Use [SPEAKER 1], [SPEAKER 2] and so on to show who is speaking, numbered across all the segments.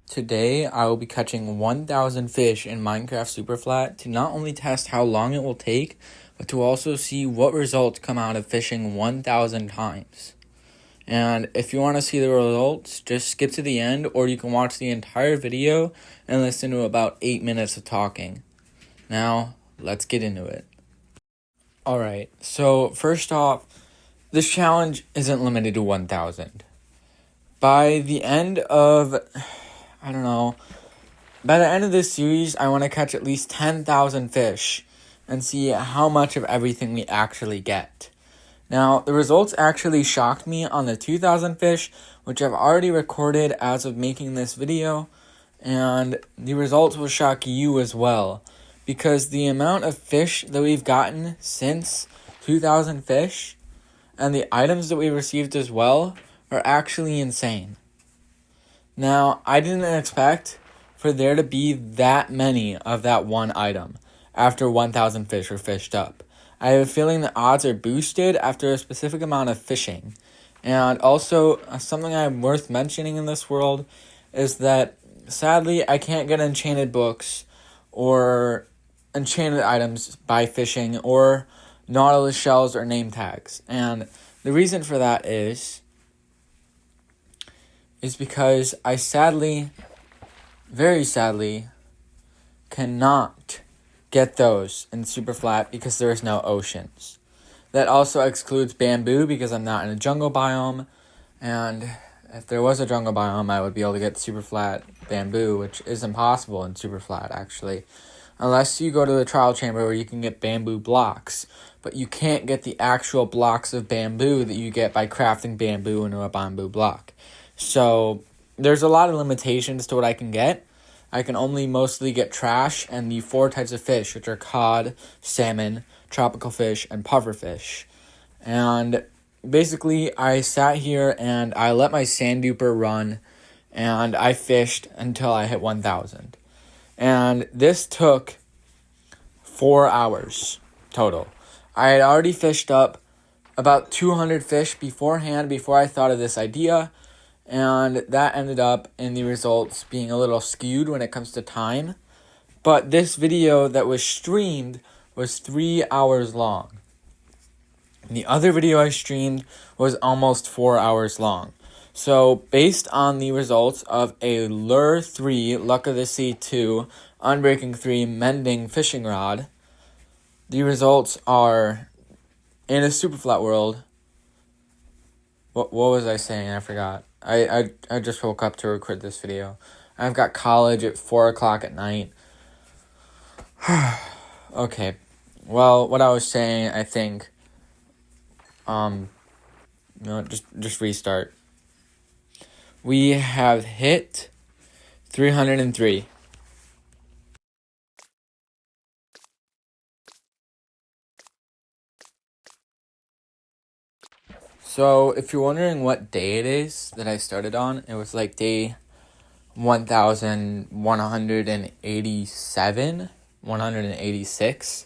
[SPEAKER 1] Today, I will be catching 1,000 fish in Minecraft Superflat to not only test how long it will take, but to also see what results come out of fishing 1,000 times. And if you want to see the results, just skip to the end, or you can watch the entire video and listen to about 8 minutes of talking. Now, let's get into it. Alright, so first off, this challenge isn't limited to 1,000. By the end of this series, I want to catch at least 10,000 fish and see how much of everything we actually get. Now, the results actually shocked me on the 2,000 fish, which I've already recorded as of making this video, and the results will shock you as well, because the amount of fish that we've gotten since 2,000 fish and the items that we received as well are actually insane. Now, I didn't expect for there to be that many of that one item after 1,000 fish were fished up. I have a feeling the odds are boosted after a specific amount of fishing. And also, something I'm worth mentioning in this world is that, sadly, I can't get enchanted books or enchanted items by fishing or nautilus shells or name tags. And the reason for that is because I very sadly, cannot get those in Superflat because there is no oceans. That also excludes bamboo because I'm not in a jungle biome, and if there was a jungle biome, I would be able to get Superflat bamboo, which is impossible in Superflat, actually. Unless you go to the trial chamber where you can get bamboo blocks, but you can't get the actual blocks of bamboo that you get by crafting bamboo into a bamboo block. So, there's a lot of limitations to what I can get. I can only mostly get trash and the 4 types of fish, which are cod, salmon, tropical fish, and pufferfish. And basically, I sat here and I let my sand duper run, and I fished until I hit 1,000. And this took 4 hours total. I had already fished up about 200 fish beforehand before I thought of this idea, and that ended up in the results being a little skewed when it comes to time. But this video that was streamed was 3 hours long. And the other video I streamed was almost 4 hours long. So, based on the results of a Lure 3, Luck of the Sea 2, Unbreaking 3, Mending Fishing Rod, the results are, in a Superflat world, what was I saying? I forgot. I just woke up to record this video. I've got college at 4 o'clock at night. Okay. Well, what I was saying, I think, just restart. We have hit 303. So, if you're wondering what day it is that I started on, it was like day 1,186,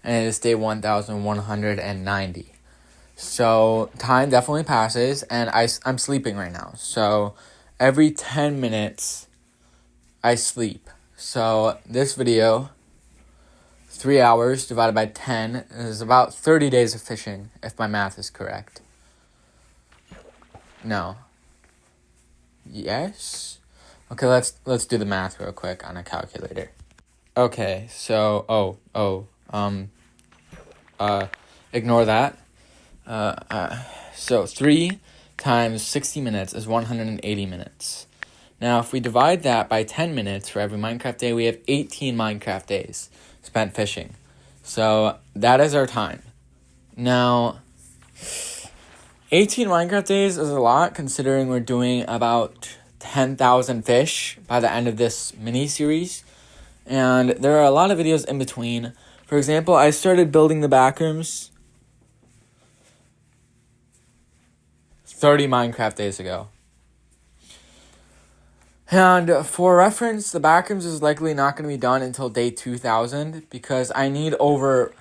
[SPEAKER 1] and it is day 1,190. So, time definitely passes, and I'm sleeping right now. So, every 10 minutes, I sleep. So, this video, 3 hours divided by 10, is about 30 days of fishing, if my math is correct. No. Yes? Okay, let's do the math real quick on a calculator. Okay, so, ignore that. So 3 times 60 minutes is 180 minutes. Now, if we divide that by 10 minutes for every Minecraft day, we have 18 Minecraft days spent fishing. So, that is our time. Now, 18 Minecraft days is a lot, considering we're doing about 10,000 fish by the end of this mini-series. And there are a lot of videos in between. For example, I started building the backrooms 30 Minecraft days ago. And for reference, the backrooms is likely not going to be done until day 2,000, because I need over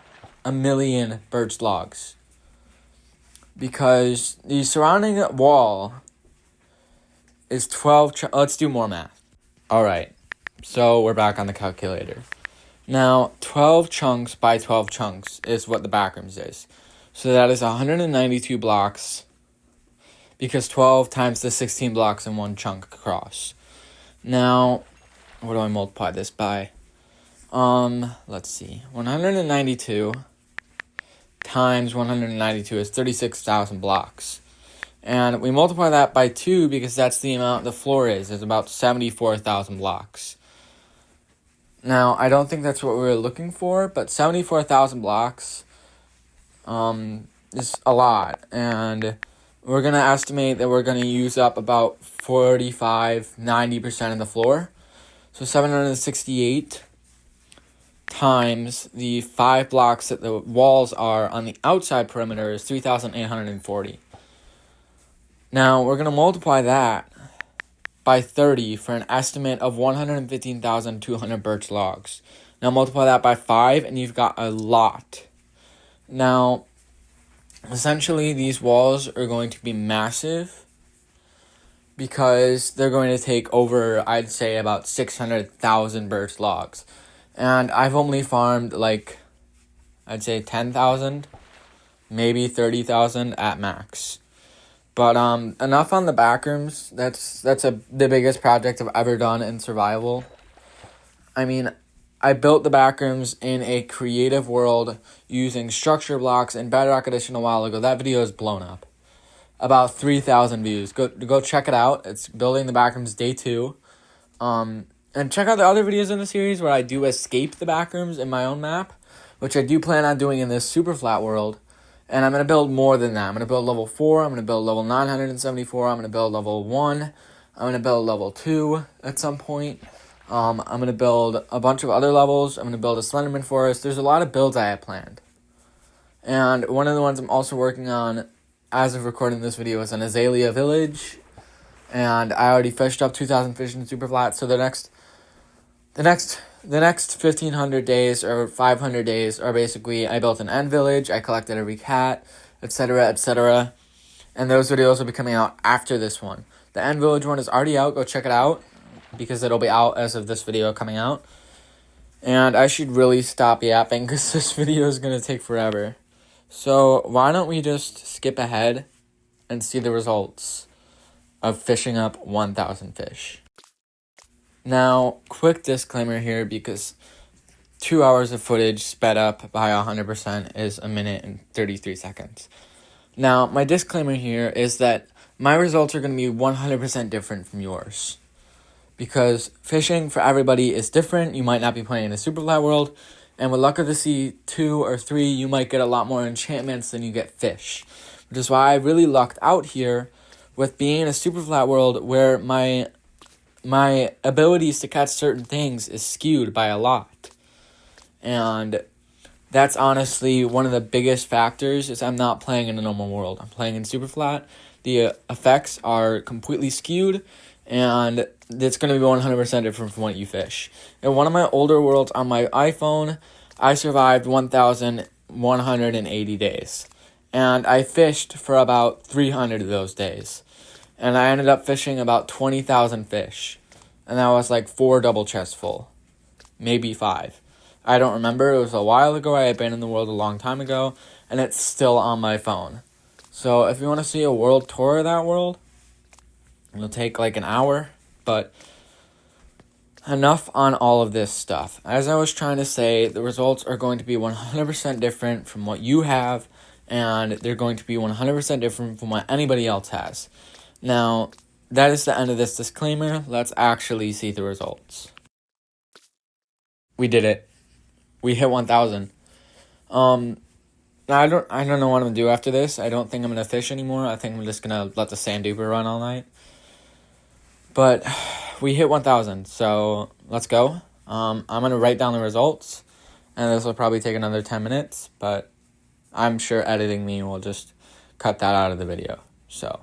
[SPEAKER 1] 1 million birch logs. Because the surrounding wall is 12... let's do more math. Alright, so we're back on the calculator. Now, 12 chunks by 12 chunks is what the backrooms is. So that is 192 blocks, because 12 times the 16 blocks in one chunk across. Now, what do I multiply this by? Let's see. 192 times 192 is 36,000 blocks. And we multiply that by 2 because that's the amount the floor is. It's about 74,000 blocks. Now, I don't think that's what we were looking for, but 74,000 blocks is a lot. And we're going to estimate that we're going to use up about 90% of the floor. So 768 times the 5 blocks that the walls are on the outside perimeter is 3,840. Now, we're going to multiply that by 30 for an estimate of 115,200 birch logs. Now, multiply that by 5, and you've got a lot. Now, essentially, these walls are going to be massive because they're going to take over, I'd say, about 600,000 birch logs. And I've only farmed, I'd say 10,000, maybe 30,000 at max. But enough on the backrooms. That's the biggest project I've ever done in survival. I mean, I built the backrooms in a creative world using structure blocks in Bedrock Edition a while ago. That video is blown up. About 3,000 views. Go check it out. It's building the backrooms day 2. And check out the other videos in the series where I do escape the backrooms in my own map, which I do plan on doing in this Superflat world. And I'm going to build more than that. I'm going to build level 4. I'm going to build level 974. I'm going to build level 1. I'm going to build level 2 at some point. I'm going to build a bunch of other levels. I'm going to build a Slenderman Forest. There's a lot of builds I have planned. And one of the ones I'm also working on as of recording this video is an Azalea Village. And I already fished up 2,000 fish in Superflat. So the next 1,500 days or 500 days are basically I built an end village, I collected every cat, etc., etc. And those videos will be coming out after this one. The end village one is already out. Go check it out because it'll be out as of this video coming out. And I should really stop yapping because this video is going to take forever. So why don't we just skip ahead and see the results of fishing up 1,000 fish. Now, quick disclaimer here because 2 hours of footage sped up by 100% is 1 minute and 33 seconds. Now, my disclaimer here is that my results are going to be 100% different from yours. Because fishing for everybody is different. You might not be playing in a Superflat world. And with luck of the sea 2 or 3, you might get a lot more enchantments than you get fish. Which is why I really lucked out here with being in a Superflat world where my abilities to catch certain things is skewed by a lot. And that's honestly one of the biggest factors is I'm not playing in a normal world. I'm playing in Superflat. The effects are completely skewed, and it's going to be 100% different from what you fish. In one of my older worlds on my iPhone, I survived 1,180 days. And I fished for about 300 of those days. And I ended up fishing about 20,000 fish. And that was like 4 double chests full. Maybe 5. I don't remember. It was a while ago. I had been in the world a long time ago. And it's still on my phone. So if you want to see a world tour of that world, it'll take like an hour. But enough on all of this stuff. As I was trying to say, the results are going to be 100% different from what you have. And they're going to be 100% different from what anybody else has. Now, that is the end of this disclaimer. Let's actually see the results. We did it. We hit 1,000. I don't know what I'm gonna do after this. I don't think I'm gonna fish anymore. I think I'm just gonna let the sand duper run all night. But we hit 1,000, so let's go. I'm gonna write down the results, and this will probably take another 10 minutes, but I'm sure editing me will just cut that out of the video. So,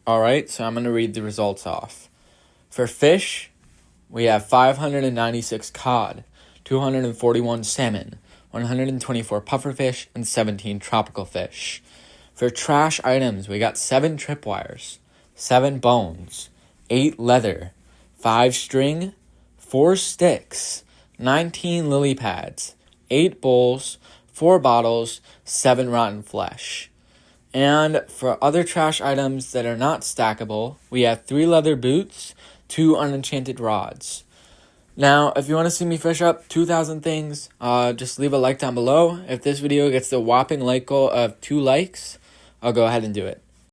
[SPEAKER 1] alright, so I'm going to read the results off. For fish, we have 596 cod, 241 salmon, 124 pufferfish, and 17 tropical fish. For trash items, we got 7 tripwires, 7 bones, 8 leather, 5 string, 4 sticks, 19 lily pads, 8 bowls, 4 bottles, 7 rotten flesh. And for other trash items that are not stackable, we have 3 leather boots, 2 unenchanted rods. Now, if you want to see me fish up 2,000 things, just leave a like down below. If this video gets the whopping like goal of 2 likes, I'll go ahead and do it.